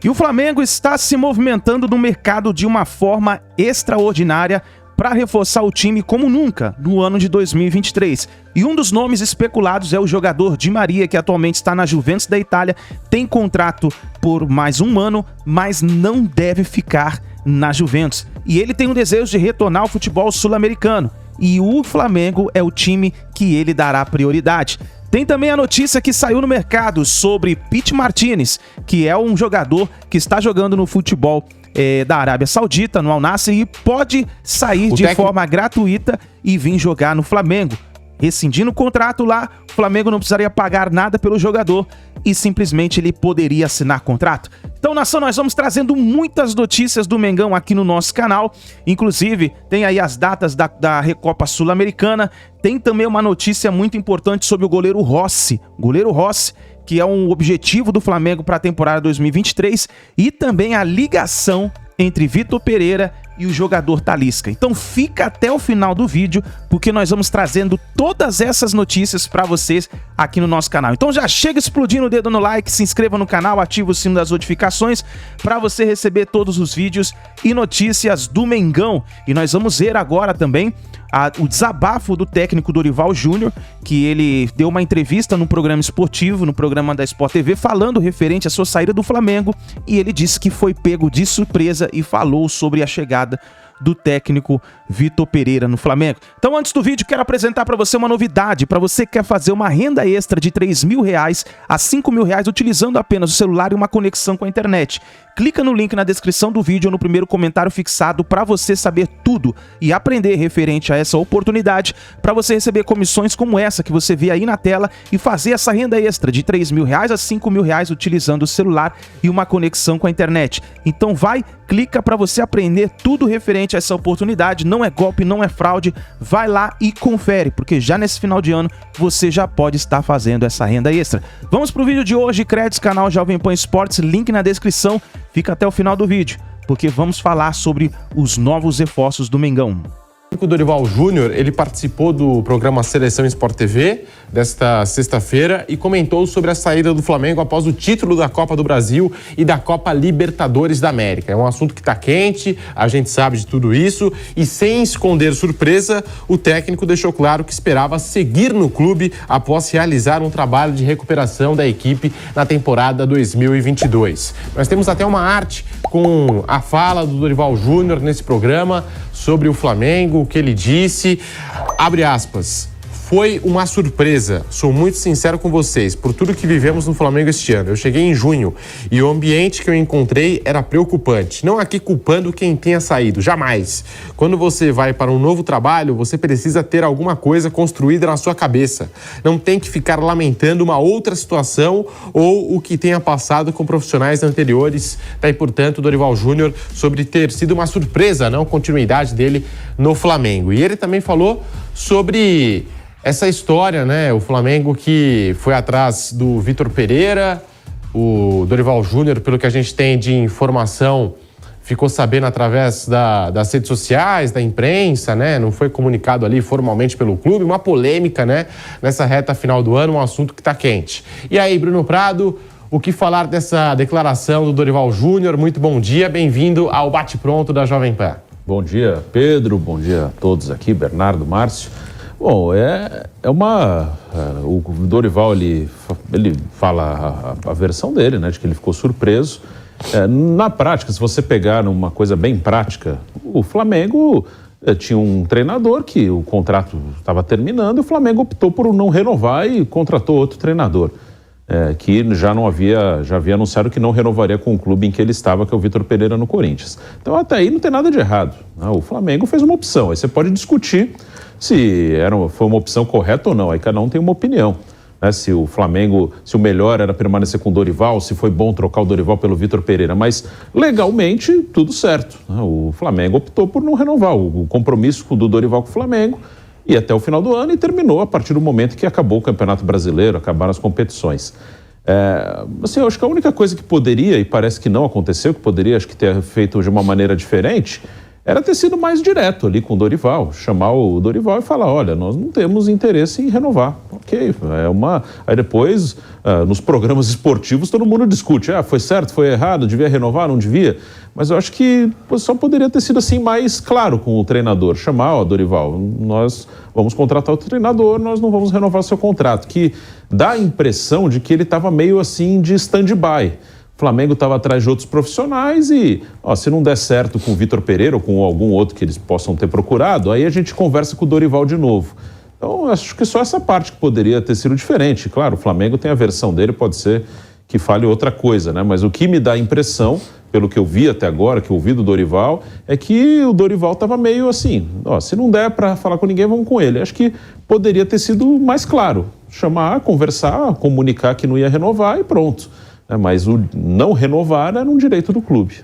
E o Flamengo está se movimentando no mercado de uma forma extraordinária para reforçar o time como nunca no ano de 2023. E um dos nomes especulados é o jogador Di Maria, que atualmente está na Juventus da Itália, tem contrato por mais um ano, mas não deve ficar na Juventus. E ele tem um desejo de retornar ao futebol sul-americano. E o Flamengo é o time que ele dará prioridade. Tem também a notícia que saiu no mercado sobre Pity Martinez, que é um jogador que está jogando no futebol da Arábia Saudita, no Al Nassr, e pode sair de forma gratuita e vir jogar no Flamengo. Rescindindo o contrato lá, o Flamengo não precisaria pagar nada pelo jogador e simplesmente ele poderia assinar contrato. Então, nação, nós vamos trazendo muitas notícias do Mengão aqui no nosso canal. Inclusive, tem aí as datas da Recopa Sul-Americana. Tem também uma notícia muito importante sobre o goleiro Rossi. Goleiro Rossi, que é um objetivo do Flamengo para a temporada 2023. E também a ligação entre Vitor Pereira e o jogador Talisca. Então fica até o final do vídeo, porque nós vamos trazendo todas essas notícias para vocês aqui no nosso canal. Então já chega explodindo o dedo no like, se inscreva no canal, ativa o sino das notificações para você receber todos os vídeos e notícias do Mengão. E nós vamos ver agora também o desabafo do técnico Dorival Júnior, que ele deu uma entrevista no programa esportivo, no programa da Sport TV, falando referente à sua saída do Flamengo, e ele disse que foi pego de surpresa e falou sobre a chegada do técnico Vitor Pereira no Flamengo. Então, antes do vídeo, quero apresentar para você uma novidade. Para você que quer fazer uma renda extra de R$3.000 a R$5.000 utilizando apenas o celular e uma conexão com a internet. Clica no link na descrição do vídeo ou no primeiro comentário fixado para você saber tudo e aprender referente a essa oportunidade, para você receber comissões como essa que você vê aí na tela e fazer essa renda extra de R$3.000 a R$5.000 utilizando o celular e uma conexão com a internet. Então vai, clica para você aprender tudo referente a essa oportunidade. Não é golpe, não é fraude. Vai lá e confere, porque já nesse final de ano você já pode estar fazendo essa renda extra. Vamos pro vídeo de hoje, créditos, canal Jovem Pan Esportes, link na descrição. Fica até o final do vídeo, porque vamos falar sobre os novos reforços do Mengão. O Dorival Júnior, ele participou do programa Seleção Sport TV desta sexta-feira e comentou sobre a saída do Flamengo após o título da Copa do Brasil e da Copa Libertadores da América. É um assunto que está quente, a gente sabe de tudo isso, e sem esconder surpresa, o técnico deixou claro que esperava seguir no clube após realizar um trabalho de recuperação da equipe na temporada 2022. Nós temos até uma arte com a fala do Dorival Júnior nesse programa sobre o Flamengo, o que ele disse, abre aspas, foi uma surpresa, sou muito sincero com vocês, por tudo que vivemos no Flamengo este ano. Eu cheguei em junho e o ambiente que eu encontrei era preocupante. Não aqui culpando quem tenha saído, jamais. Quando você vai para um novo trabalho, você precisa ter alguma coisa construída na sua cabeça. Não tem que ficar lamentando uma outra situação ou o que tenha passado com profissionais anteriores. Tá aí, portanto, o Dorival Júnior sobre ter sido uma surpresa, não continuidade dele no Flamengo. E ele também falou sobre essa história, né? O Flamengo que foi atrás do Vitor Pereira, o Dorival Júnior, pelo que a gente tem de informação, ficou sabendo através das redes sociais, da imprensa, né? Não foi comunicado ali formalmente pelo clube, uma polêmica, né? Nessa reta final do ano, um assunto que está quente. E aí, Bruno Prado, o que falar dessa declaração do Dorival Júnior? Muito bom dia, bem-vindo ao Bate-Pronto da Jovem Pan. Bom dia, Pedro, bom dia a todos aqui, Bernardo, Márcio. Bom, o Dorival, ele fala a versão dele, né, de que ele ficou surpreso. Na prática, se você pegar numa coisa bem prática, o Flamengo tinha um treinador que o contrato estava terminando e o Flamengo optou por não renovar e contratou outro treinador, que já havia anunciado que não renovaria com o clube em que ele estava, que é o Vitor Pereira no Corinthians. Então até aí não tem nada de errado, né? O Flamengo fez uma opção, aí você pode discutir se foi uma opção correta ou não, aí cada um tem uma opinião, né? Se o melhor era permanecer com o Dorival, se foi bom trocar o Dorival pelo Vitor Pereira, mas legalmente tudo certo, né? O Flamengo optou por não renovar o compromisso do Dorival com o Flamengo e até o final do ano, e terminou a partir do momento que acabou o Campeonato Brasileiro, acabaram as competições. Eu acho que a única coisa que poderia, e parece que não aconteceu, que poderia, acho que ter feito de uma maneira diferente, era ter sido mais direto ali com o Dorival, chamar o Dorival e falar, olha, nós não temos interesse em renovar. Ok, Aí depois, nos programas esportivos, todo mundo discute, foi certo, foi errado, devia renovar, não devia? Mas eu acho que só poderia ter sido assim mais claro com o treinador, chamar, Dorival, nós vamos contratar o treinador, nós não vamos renovar seu contrato, que dá a impressão de que ele estava meio assim de stand-by. O Flamengo estava atrás de outros profissionais e, se não der certo com o Vitor Pereira ou com algum outro que eles possam ter procurado, aí a gente conversa com o Dorival de novo. Então, acho que só essa parte que poderia ter sido diferente. Claro, o Flamengo tem a versão dele, pode ser que fale outra coisa, né? Mas o que me dá a impressão, pelo que eu vi até agora, que eu ouvi do Dorival, é que o Dorival estava meio assim, se não der para falar com ninguém, vamos com ele. Acho que poderia ter sido mais claro. Chamar, conversar, comunicar que não ia renovar e pronto. Mas o não renovar era um direito do clube.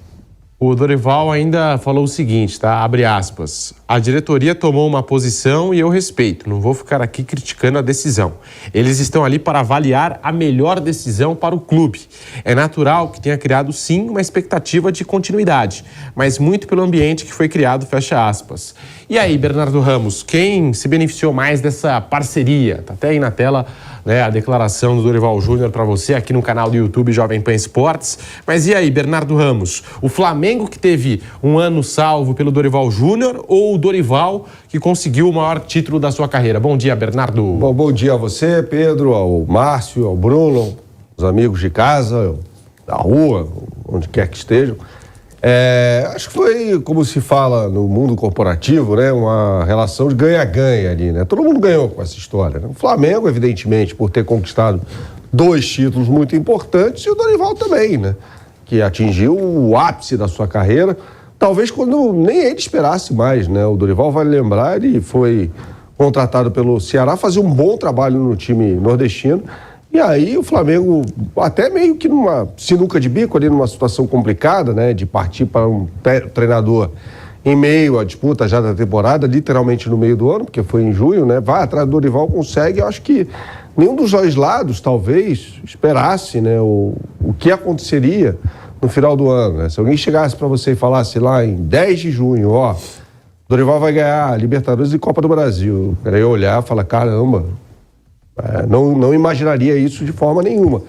O Dorival ainda falou o seguinte, tá? Abre aspas. A diretoria tomou uma posição e eu respeito. Não vou ficar aqui criticando a decisão. Eles estão ali para avaliar a melhor decisão para o clube. É natural que tenha criado, sim, uma expectativa de continuidade, mas muito pelo ambiente que foi criado, fecha aspas. E aí, Bernardo Ramos, quem se beneficiou mais dessa parceria? Tá até aí na tela, né, a declaração do Dorival Júnior para você aqui no canal do YouTube Jovem Pan Esportes. Mas e aí, Bernardo Ramos, o Flamengo que teve um ano salvo pelo Dorival Júnior ou o Dorival que conseguiu o maior título da sua carreira? Bom dia, Bernardo. Bom dia a você, Pedro, ao Márcio, ao Bruno, os amigos de casa, da rua, onde quer que estejam. Acho que foi, como se fala no mundo corporativo, né, uma relação de ganha-ganha ali, né? Todo mundo ganhou com essa história, né? O Flamengo, evidentemente, por ter conquistado 2 títulos muito importantes, e o Dorival também, né? Que atingiu o ápice da sua carreira, talvez quando nem ele esperasse mais, né? O Dorival, vai lembrar, ele foi contratado pelo Ceará, fazia um bom trabalho no time nordestino, e aí o Flamengo, até meio que numa sinuca de bico ali, numa situação complicada, né? De partir para um treinador em meio à disputa já da temporada, literalmente no meio do ano, porque foi em junho, né? Vai atrás do Dorival, consegue. Eu acho que nenhum dos 2 lados, talvez, esperasse, né, o que aconteceria no final do ano, né? Se alguém chegasse para você e falasse lá em 10 de junho, Dorival vai ganhar Libertadores e Copa do Brasil. Eu ia olhar e falar, caramba, não imaginaria isso de forma nenhuma.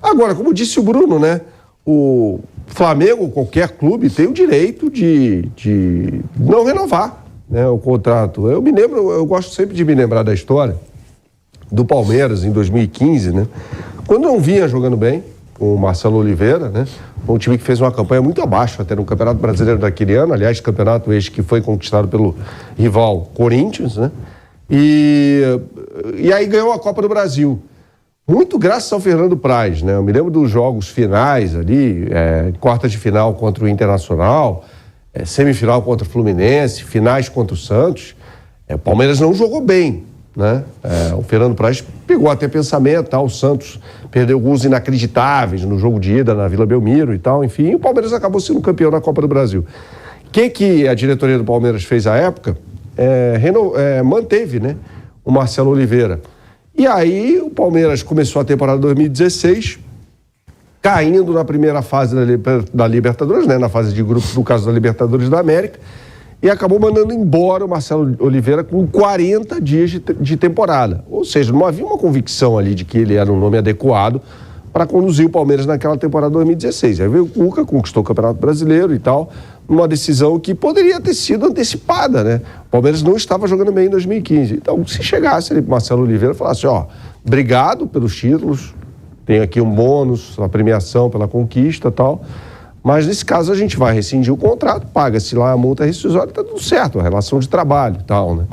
Agora, como disse o Bruno, né, o Flamengo, qualquer clube, tem o direito de não renovar, né, o contrato. Eu gosto sempre de me lembrar da história do Palmeiras em 2015, né, quando não vinha jogando bem, com o Marcelo Oliveira, né, um time que fez uma campanha muito abaixo até no Campeonato Brasileiro daquele ano, aliás, campeonato este que foi conquistado pelo rival Corinthians, né, e aí ganhou a Copa do Brasil. Muito graças ao Fernando Praz, né? Eu me lembro dos jogos finais ali, quartas de final contra o Internacional, semifinal contra o Fluminense, finais contra o Santos. O Palmeiras não jogou bem, né? O Fernando Praz pegou até pensamento, tal. O Santos perdeu gols inacreditáveis no jogo de ida na Vila Belmiro e tal, enfim. E o Palmeiras acabou sendo campeão na Copa do Brasil. O que a diretoria do Palmeiras fez à época? Manteve, né, o Marcelo Oliveira. E aí o Palmeiras começou a temporada 2016, caindo na primeira fase da Libertadores, né, na fase de grupos, no caso da Libertadores da América, e acabou mandando embora o Marcelo Oliveira com 40 dias de temporada. Ou seja, não havia uma convicção ali de que ele era um nome adequado para conduzir o Palmeiras naquela temporada 2016. Aí veio o Cuca, conquistou o Campeonato Brasileiro e tal, uma decisão que poderia ter sido antecipada, né? O Palmeiras não estava jogando bem em 2015. Então, se chegasse ali para Marcelo Oliveira e falasse, obrigado pelos títulos, tem aqui um bônus, uma premiação pela conquista e tal, mas nesse caso a gente vai rescindir o contrato, paga-se lá a multa rescisória e está tudo certo, a relação de trabalho e tal, né?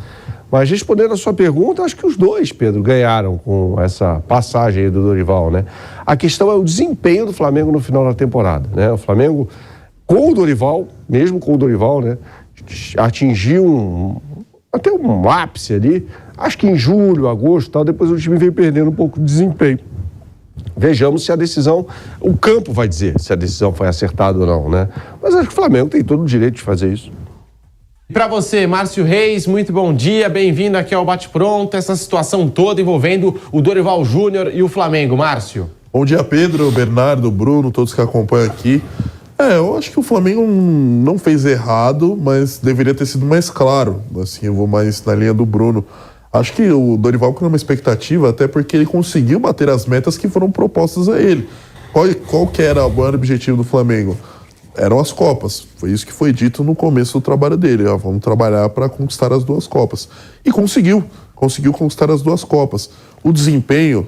Mas respondendo a sua pergunta, acho que os 2, Pedro, ganharam com essa passagem aí do Dorival, né? A questão é o desempenho do Flamengo no final da temporada, né? O Flamengo, com o Dorival, mesmo com o Dorival, né, atingiu até um ápice ali, acho que em julho, agosto e tal, depois o time veio perdendo um pouco de desempenho. Vejamos se a decisão, o campo vai dizer se a decisão foi acertada ou não, né? Mas acho que o Flamengo tem todo o direito de fazer isso. E para você, Márcio Reis, muito bom dia, bem-vindo aqui ao Bate Pronto, essa situação toda envolvendo o Dorival Júnior e o Flamengo. Márcio. Bom dia, Pedro, Bernardo, Bruno, todos que acompanham aqui. Eu acho que o Flamengo não fez errado, mas deveria ter sido mais claro. Assim, eu vou mais na linha do Bruno. Acho que o Dorival criou uma expectativa, até porque ele conseguiu bater as metas que foram propostas a ele. Qual que era o maior objetivo do Flamengo? Eram as Copas. Foi isso que foi dito no começo do trabalho dele. Vamos trabalhar para conquistar as 2 Copas. E conseguiu conquistar as 2 Copas. O desempenho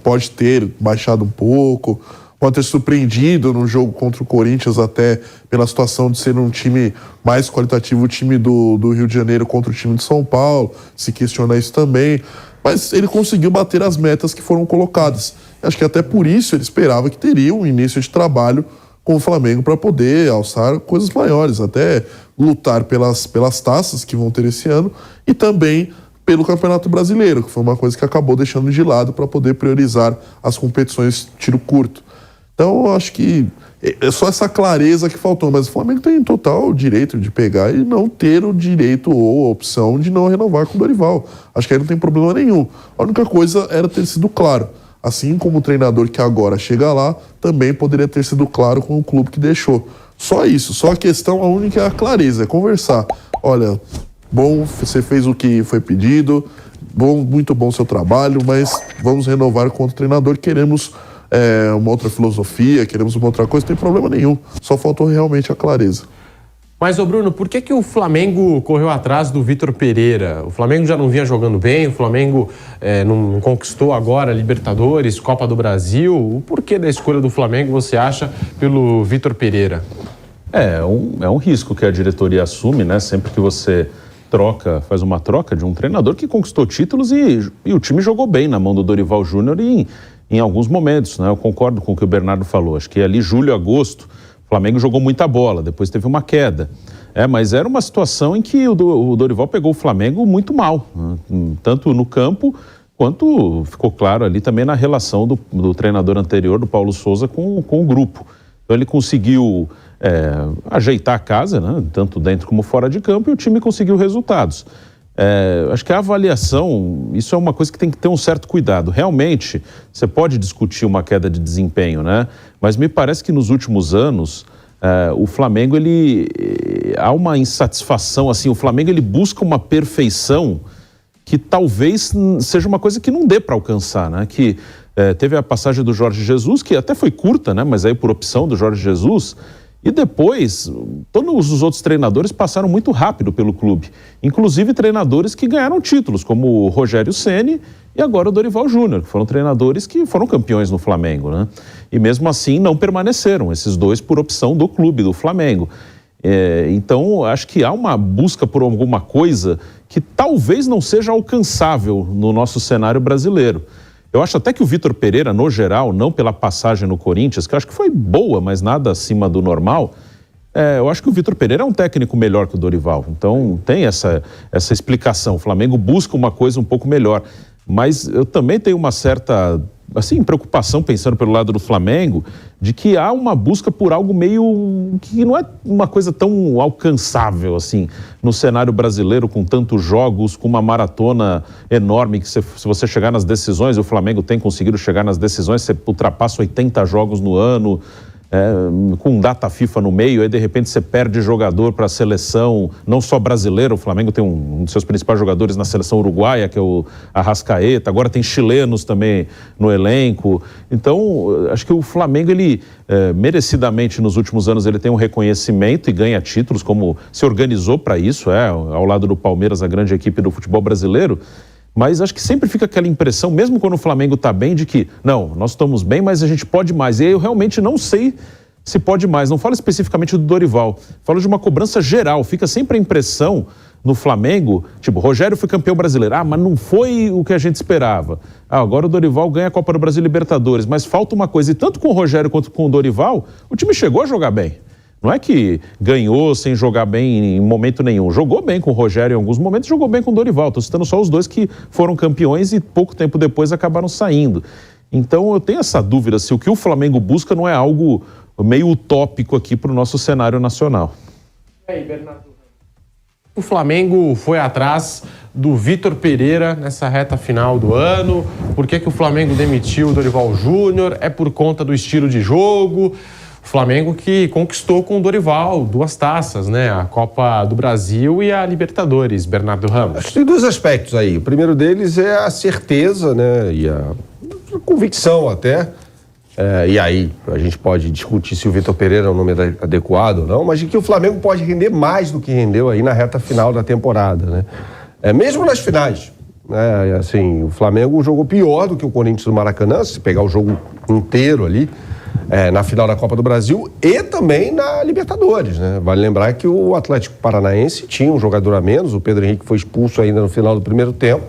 pode ter baixado um pouco, pode ter surpreendido no jogo contra o Corinthians, até pela situação de ser um time mais qualitativo, o time do Rio de Janeiro contra o time de São Paulo, se questiona isso também, mas ele conseguiu bater as metas que foram colocadas. Acho que até por isso ele esperava que teria um início de trabalho com o Flamengo para poder alçar coisas maiores, até lutar pelas taças que vão ter esse ano e também pelo Campeonato Brasileiro, que foi uma coisa que acabou deixando de lado para poder priorizar as competições tiro curto. Então, eu acho que é só essa clareza que faltou, mas o Flamengo tem total direito de pegar e não ter o direito ou a opção de não renovar com o Dorival. Acho que aí não tem problema nenhum. A única coisa era ter sido claro. Assim como o treinador que agora chega lá, também poderia ter sido claro com o clube que deixou. Só isso, só a questão, a única é a clareza, é conversar. Olha, bom, você fez o que foi pedido, muito bom seu trabalho, mas vamos renovar com o treinador, queremos uma outra filosofia, queremos uma outra coisa, não tem problema nenhum. Só faltou realmente a clareza. Mas, ô Bruno, por que o Flamengo correu atrás do Vitor Pereira? O Flamengo já não vinha jogando bem, o Flamengo não conquistou agora Libertadores, Copa do Brasil. O porquê da escolha do Flamengo, você acha, pelo Vitor Pereira? É um risco que a diretoria assume, né? Sempre que você faz uma troca de um treinador que conquistou títulos e o time jogou bem na mão do Dorival Júnior em alguns momentos, né? Eu concordo com o que o Bernardo falou. Acho que ali julho, agosto, o Flamengo jogou muita bola, depois teve uma queda. Mas era uma situação em que o Dorival pegou o Flamengo muito mal, né? Tanto no campo quanto ficou claro ali também na relação do treinador anterior, do Paulo Souza, com o grupo. Então ele conseguiu ajeitar a casa, né? Tanto dentro como fora de campo, e o time conseguiu resultados. Acho que a avaliação, isso é uma coisa que tem que ter um certo cuidado. Realmente, você pode discutir uma queda de desempenho, né? Mas me parece que nos últimos anos, o Flamengo, há uma insatisfação, assim, o Flamengo ele busca uma perfeição que talvez seja uma coisa que não dê para alcançar, né? Que teve a passagem do Jorge Jesus, que até foi curta, né? Mas aí por opção do Jorge Jesus. E depois, todos os outros treinadores passaram muito rápido pelo clube. Inclusive treinadores que ganharam títulos, como o Rogério Ceni e agora o Dorival Júnior, que foram treinadores que foram campeões no Flamengo, né? E mesmo assim não permaneceram, esses dois por opção do clube, do Flamengo. Então, acho que há uma busca por alguma coisa que talvez não seja alcançável no nosso cenário brasileiro. Eu acho até que o Vitor Pereira, no geral, não pela passagem no Corinthians, que eu acho que foi boa, mas nada acima do normal, eu acho que o Vitor Pereira é um técnico melhor que o Dorival. Então, tem essa explicação. O Flamengo busca uma coisa um pouco melhor. Mas eu também tenho uma certa, assim, preocupação, pensando pelo lado do Flamengo, de que há uma busca por algo meio que não é uma coisa tão alcançável, assim, no cenário brasileiro, com tantos jogos, com uma maratona enorme, que se você chegar nas decisões, o Flamengo tem conseguido chegar nas decisões, você ultrapassa 80 jogos no ano, com data FIFA no meio, aí de repente você perde jogador para a seleção, não só brasileira, o Flamengo tem um dos seus principais jogadores na seleção uruguaia, que é o Arrascaeta, agora tem chilenos também no elenco. Então, acho que o Flamengo, ele merecidamente nos últimos anos, ele tem um reconhecimento e ganha títulos, como se organizou para isso, ao lado do Palmeiras, a grande equipe do futebol brasileiro. Mas acho que sempre fica aquela impressão, mesmo quando o Flamengo está bem, de que, não, nós estamos bem, mas a gente pode mais. E aí eu realmente não sei se pode mais. Não falo especificamente do Dorival, falo de uma cobrança geral. Fica sempre a impressão no Flamengo, tipo, Rogério foi campeão brasileiro. Mas não foi o que a gente esperava. Agora o Dorival ganha a Copa do Brasil e Libertadores. Mas falta uma coisa, e tanto com o Rogério quanto com o Dorival, o time chegou a jogar bem. Não é que ganhou sem jogar bem em momento nenhum. Jogou bem com o Rogério em alguns momentos, jogou bem com o Dorival. Estou citando só os dois que foram campeões e pouco tempo depois acabaram saindo. Então eu tenho essa dúvida se o que o Flamengo busca não é algo meio utópico aqui para o nosso cenário nacional. E aí, Bernardo? O Flamengo foi atrás do Vitor Pereira nessa reta final do ano. Por que o Flamengo demitiu o Dorival Júnior? É por conta do estilo de jogo? Flamengo que conquistou com o Dorival 2 taças, né? A Copa do Brasil e a Libertadores, Bernardo Ramos. Acho que tem 2 aspectos aí. O primeiro deles é a certeza, né? E a convicção até. E aí, a gente pode discutir se o Vitor Pereira é o nome adequado ou não, mas de que o Flamengo pode render mais do que rendeu aí na reta final da temporada, né? Mesmo nas finais. Assim, o Flamengo jogou pior do que o Corinthians do Maracanã, se pegar o jogo inteiro ali, na final da Copa do Brasil e também na Libertadores, né? Vale lembrar que o Atlético Paranaense tinha um jogador a menos, o Pedro Henrique foi expulso ainda no final do primeiro tempo,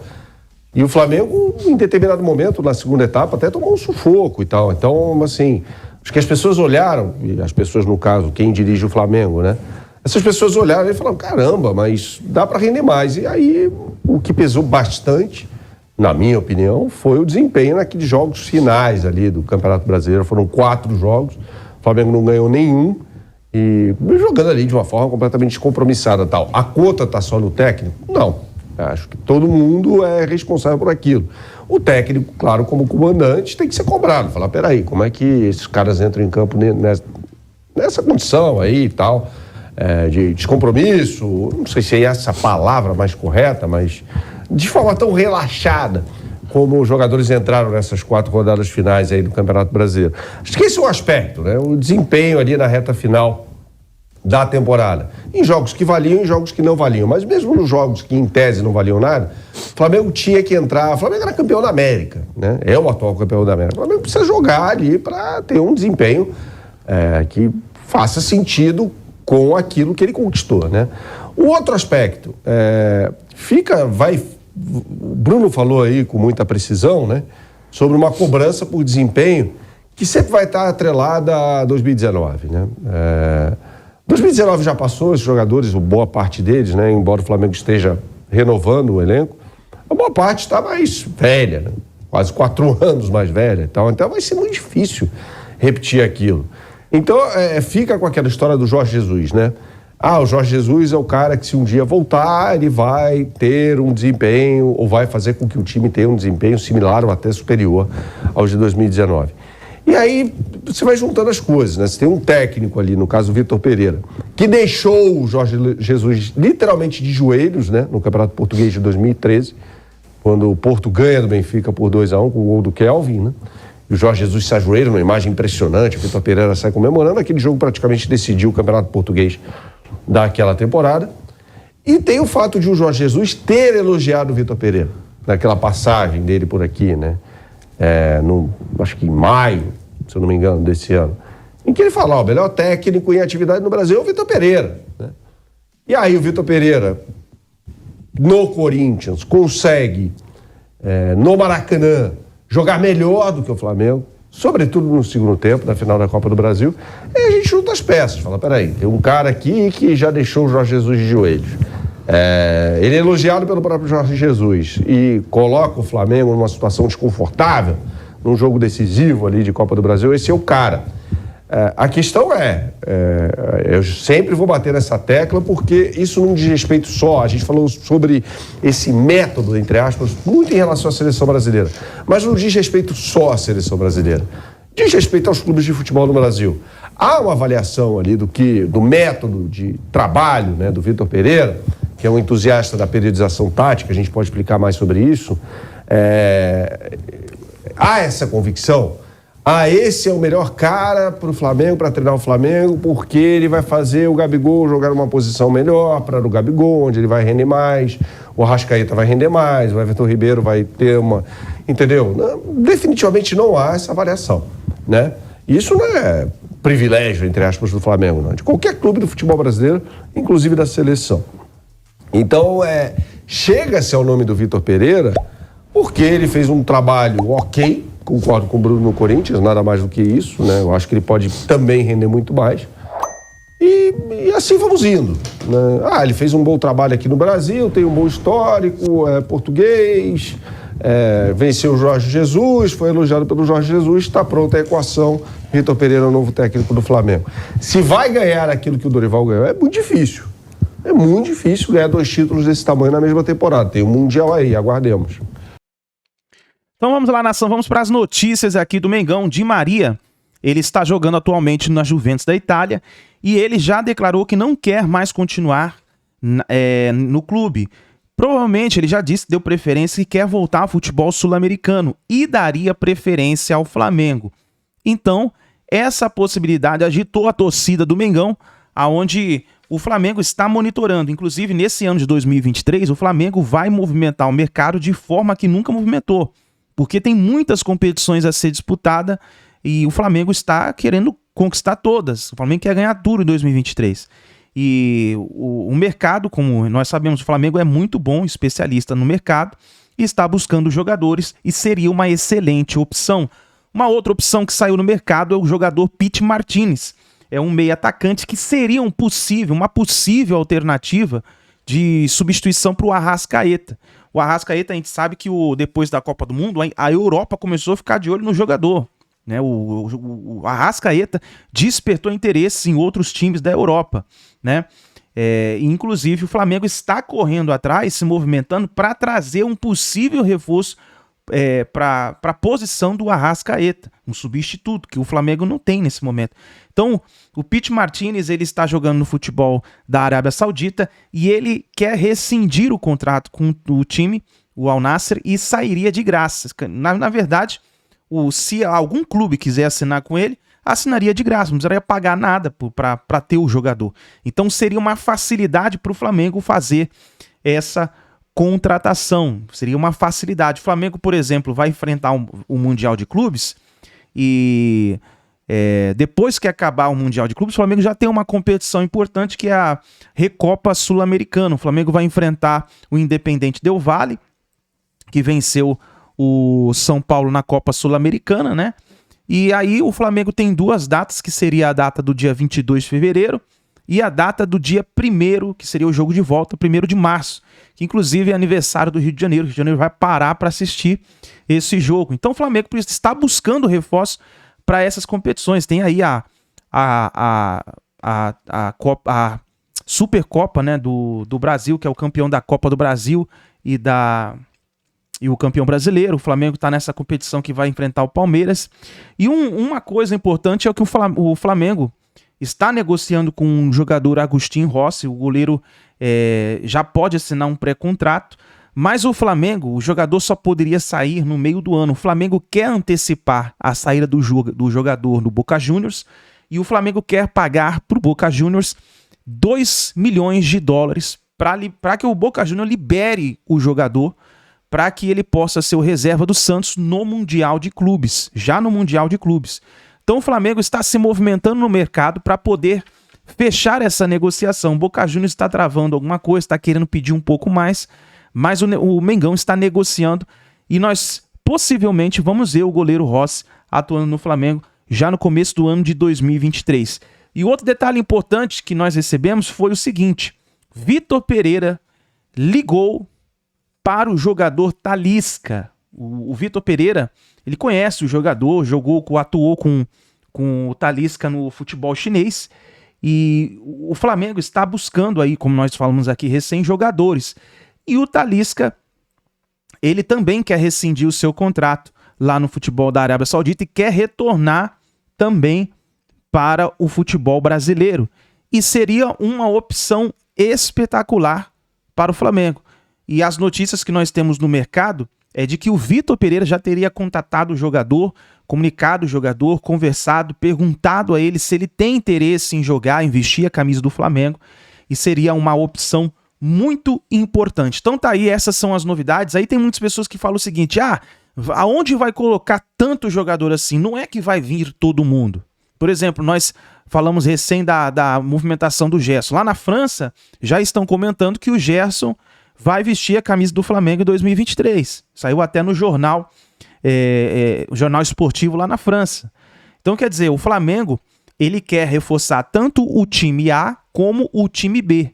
e o Flamengo, em determinado momento, na segunda etapa, até tomou um sufoco e tal. Então, assim, acho que as pessoas olharam, e as pessoas, no caso, quem dirige o Flamengo, né? Essas pessoas olharam e falaram, caramba, mas dá para render mais. E aí, o que pesou bastante, na minha opinião, foi o desempenho naqueles jogos finais ali do Campeonato Brasileiro. Foram 4 jogos, o Flamengo não ganhou nenhum, e jogando ali de uma forma completamente descompromissada e tal. A conta tá só no técnico? Não. Acho que todo mundo é responsável por aquilo. O técnico, claro, como comandante, tem que ser cobrado. Falar, peraí, como é que esses caras entram em campo nessa condição aí e tal, de descompromisso, não sei se é essa palavra mais correta, mas de forma tão relaxada como os jogadores entraram nessas 4 rodadas finais aí do Campeonato Brasileiro. Acho que esse é o aspecto, né? O desempenho ali na reta final da temporada. Em jogos que valiam e jogos que não valiam. Mas mesmo nos jogos que em tese não valiam nada, o Flamengo tinha que entrar. O Flamengo era campeão da América, né? É o atual campeão da América. O Flamengo precisa jogar ali para ter um desempenho que faça sentido com aquilo que ele conquistou, né? O outro aspecto, o Bruno falou aí com muita precisão, né? Sobre uma cobrança por desempenho que sempre vai estar atrelada a 2019, né? 2019 já passou, esses jogadores, boa parte deles, né? Embora o Flamengo esteja renovando o elenco, a boa parte está mais velha, né? Quase 4 anos mais velha e tal. Então vai ser muito difícil repetir aquilo. Então fica com aquela história do Jorge Jesus, né? O Jorge Jesus é o cara que, se um dia voltar, ele vai ter um desempenho, ou vai fazer com que o time tenha um desempenho similar ou até superior ao de 2019. E aí você vai juntando as coisas, né? Você tem um técnico ali, no caso o Vitor Pereira, que deixou o Jorge Jesus literalmente de joelhos, né? No Campeonato Português de 2013, quando o Porto ganha do Benfica por 2-1 com o gol do Kelvin, né? E o Jorge Jesus se ajoelha numa imagem impressionante, o Vitor Pereira sai comemorando. Aquele jogo praticamente decidiu o Campeonato Português daquela temporada. E tem o fato de o Jorge Jesus ter elogiado o Vitor Pereira, naquela passagem dele por aqui, né? Acho que em maio, se eu não me engano, desse ano, em que ele fala, o melhor técnico em atividade no Brasil é o Vitor Pereira, né? E aí o Vitor Pereira, no Corinthians, consegue, no Maracanã, jogar melhor do que o Flamengo, sobretudo no segundo tempo, na final da Copa do Brasil. E a gente junta as peças, fala, peraí, tem um cara aqui que já deixou o Jorge Jesus de joelhos. Ele é elogiado pelo próprio Jorge Jesus e coloca o Flamengo numa situação desconfortável, num jogo decisivo ali de Copa do Brasil. Esse é o cara. A questão eu sempre vou bater nessa tecla, porque isso não diz respeito só, a gente falou sobre esse método, entre aspas, muito em relação à seleção brasileira, mas não diz respeito só à seleção brasileira, diz respeito aos clubes de futebol no Brasil. Há uma avaliação ali do método de trabalho, né, do Vitor Pereira, que é um entusiasta da periodização tática, a gente pode explicar mais sobre isso. Há essa convicção, esse é o melhor cara para o Flamengo, para treinar o Flamengo, porque ele vai fazer o Gabigol jogar numa posição melhor para o Gabigol, onde ele vai render mais, o Arrascaeta vai render mais, o Everton Ribeiro vai ter uma... Entendeu? Definitivamente não há essa avaliação, né? Isso não é privilégio, entre aspas, do Flamengo, não. De qualquer clube do futebol brasileiro, inclusive da seleção. Então, chega-se ao nome do Vitor Pereira porque ele fez um trabalho ok, concordo com o Bruno no Corinthians, nada mais do que isso, né? Eu acho que ele pode também render muito mais. E assim vamos indo, né? Ele fez um bom trabalho aqui no Brasil, tem um bom histórico, português, venceu o Jorge Jesus, foi elogiado pelo Jorge Jesus, está pronta a equação, Vitor Pereira é o novo técnico do Flamengo. Se vai ganhar aquilo que o Dorival ganhou, é muito difícil. É muito difícil ganhar 2 títulos desse tamanho na mesma temporada. Tem um Mundial aí, aguardemos. Então vamos lá, nação, vamos para as notícias aqui do Mengão. Di Maria ele está jogando atualmente na Juventus da Itália e ele já declarou que não quer mais continuar no clube. Provavelmente ele já disse que deu preferência e quer voltar ao futebol sul-americano e daria preferência ao Flamengo. Então, essa possibilidade agitou a torcida do Mengão, aonde o Flamengo está monitorando. Inclusive, nesse ano de 2023, o Flamengo vai movimentar o mercado de forma que nunca movimentou, porque tem muitas competições a ser disputada e o Flamengo está querendo conquistar todas. O Flamengo quer ganhar tudo em 2023. E o mercado, como nós sabemos, o Flamengo é muito bom, especialista no mercado, e está buscando jogadores e seria uma excelente opção. Uma outra opção que saiu no mercado é o jogador Pity Martinez. É um meio atacante que seria uma possível alternativa de substituição para o Arrascaeta. O Arrascaeta, a gente sabe que depois da Copa do Mundo, a Europa começou a ficar de olho no jogador. Né? O Arrascaeta despertou interesse em outros times da Europa. Né? Inclusive, o Flamengo está correndo atrás, se movimentando para trazer um possível reforço para a posição do Arrascaeta, um substituto que o Flamengo não tem nesse momento. Então, o Pity Martinez, ele está jogando no futebol da Arábia Saudita e ele quer rescindir o contrato com o time, o Al Nassr, e sairia de graça. Na verdade, se algum clube quiser assinar com ele, assinaria de graça, não precisaria pagar nada para ter o jogador. Então, seria uma facilidade para o Flamengo fazer essa contratação, seria uma facilidade. O Flamengo, por exemplo, vai enfrentar o Mundial de Clubes e depois que acabar o Mundial de Clubes, o Flamengo já tem uma competição importante que é a Recopa Sul-Americana. O Flamengo vai enfrentar o Independente Del Valle, que venceu o São Paulo na Copa Sul-Americana, né? E aí o Flamengo tem duas datas, que seria a data do dia 22 de fevereiro e a data do dia 1º, que seria o jogo de volta, 1º de março, que inclusive é aniversário do Rio de Janeiro. O Rio de Janeiro vai parar para assistir esse jogo. Então o Flamengo está buscando reforço para essas competições. Tem aí a Supercopa, né, do Brasil, que é o campeão da Copa do Brasil e o campeão brasileiro. O Flamengo está nessa competição que vai enfrentar o Palmeiras. E uma coisa importante é que o Flamengo está negociando com um jogador, Agustín Rossi. O goleiro já pode assinar um pré-contrato, mas o Flamengo, o jogador só poderia sair no meio do ano. O Flamengo quer antecipar a saída do jogador no Boca Juniors e o Flamengo quer pagar para o Boca Juniors $2 milhões para que o Boca Juniors libere o jogador para que ele possa ser o reserva do Santos no Mundial de Clubes, já no Mundial de Clubes. Então o Flamengo está se movimentando no mercado para poder fechar essa negociação. O Boca Juniors está travando alguma coisa, está querendo pedir um pouco mais, mas o Mengão está negociando e nós possivelmente vamos ver o goleiro Rossi atuando no Flamengo já no começo do ano de 2023. E outro detalhe importante que nós recebemos foi o seguinte: Vitor Pereira ligou para o jogador Talisca. O Vitor Pereira, ele conhece o jogador, atuou com o Talisca no futebol chinês e o Flamengo está buscando aí, como nós falamos aqui, recém-jogadores. E o Talisca, ele também quer rescindir o seu contrato lá no futebol da Arábia Saudita e quer retornar também para o futebol brasileiro. E seria uma opção espetacular para o Flamengo. E as notícias que nós temos no mercado é de que o Vitor Pereira já teria contatado o jogador, comunicado o jogador, conversado, perguntado a ele se ele tem interesse em jogar, em vestir a camisa do Flamengo, e seria uma opção muito importante. Então tá aí, essas são as novidades. Aí tem muitas pessoas que falam o seguinte: aonde vai colocar tanto jogador assim? Não é que vai vir todo mundo. Por exemplo, nós falamos recém da movimentação do Gerson. Lá na França, já estão comentando que o Gerson vai vestir a camisa do Flamengo em 2023. Saiu até no jornal esportivo lá na França. Então, quer dizer, o Flamengo, ele quer reforçar tanto o time A como o time B.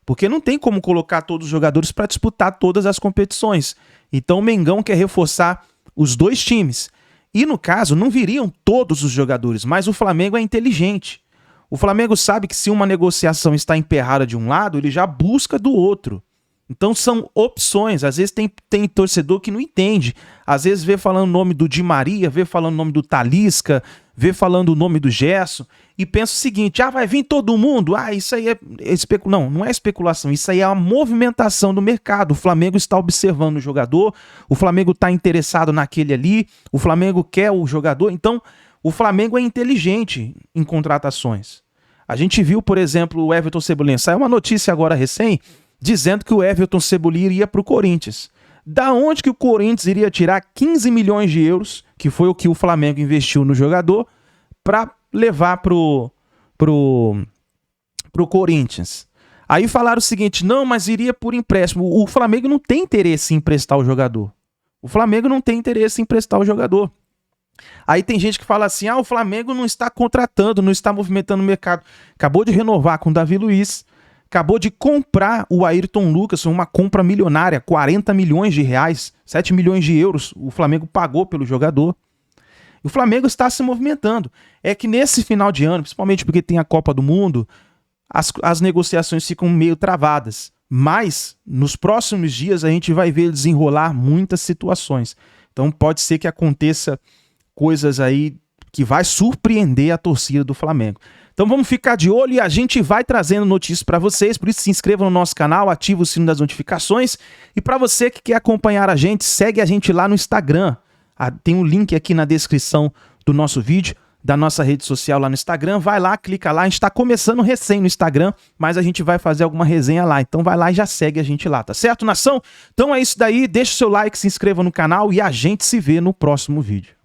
Porque não tem como colocar todos os jogadores para disputar todas as competições. Então, o Mengão quer reforçar os dois times. E, no caso, não viriam todos os jogadores, mas o Flamengo é inteligente. O Flamengo sabe que se uma negociação está emperrada de um lado, ele já busca do outro. Então são opções. Às vezes tem torcedor que não entende. Às vezes vê falando o nome do Di Maria, vê falando o nome do Talisca, vê falando o nome do Gerson e pensa o seguinte: vai vir todo mundo? Isso aí é especulação. Não é especulação, isso aí é uma movimentação do mercado. O Flamengo está observando o jogador, o Flamengo está interessado naquele ali, o Flamengo quer o jogador. Então o Flamengo é inteligente em contratações. A gente viu, por exemplo, o Everton Cebolinha. Saiu uma notícia agora recém dizendo que o Everton Cebolinha iria para o Corinthians. Da onde que o Corinthians iria tirar 15 milhões de euros, que foi o que o Flamengo investiu no jogador, para levar pro Corinthians? Aí falaram o seguinte: não, mas iria por empréstimo. O Flamengo não tem interesse em emprestar o jogador. O Flamengo não tem interesse em emprestar o jogador. Aí tem gente que fala assim: o Flamengo não está contratando, não está movimentando o mercado. Acabou de renovar com o Davi Luiz, acabou de comprar o Ayrton Lucas, uma compra milionária, 40 milhões de reais, 7 milhões de euros, o Flamengo pagou pelo jogador. O Flamengo está se movimentando. É que nesse final de ano, principalmente porque tem a Copa do Mundo, as negociações ficam meio travadas. Mas nos próximos dias a gente vai ver desenrolar muitas situações. Então pode ser que aconteça coisas aí que vai surpreender a torcida do Flamengo. Então vamos ficar de olho e a gente vai trazendo notícias para vocês. Por isso se inscreva no nosso canal, ative o sino das notificações. E para você que quer acompanhar a gente, segue a gente lá no Instagram. Tem um link aqui na descrição do nosso vídeo, da nossa rede social lá no Instagram. Vai lá, clica lá. A gente está começando recém no Instagram, mas a gente vai fazer alguma resenha lá. Então vai lá e já segue a gente lá, tá certo, nação? Então é isso daí. Deixa o seu like, se inscreva no canal e a gente se vê no próximo vídeo.